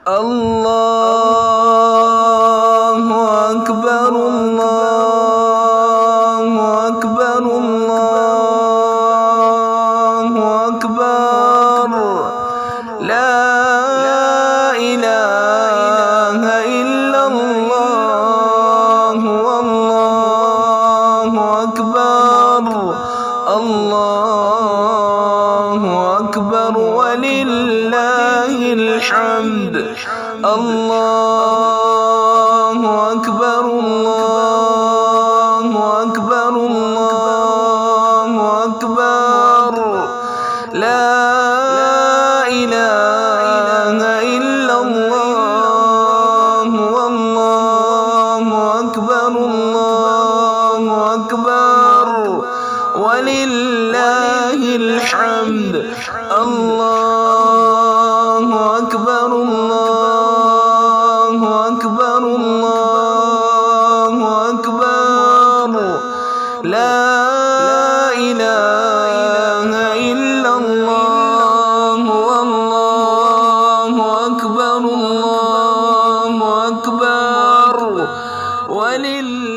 الله أكبر الله أكبر الله أكبر لا إله إلا الله والله أكبر الله أكبر ولله الحمد الله أكبر الله أكبر الله أكبر لا إله إلا الله والله أكبر الله أكبر ولله الحمد الله أكبر الله أكبر الله أكبر لا إله إلا الله والله أكبر الله أكبر ولله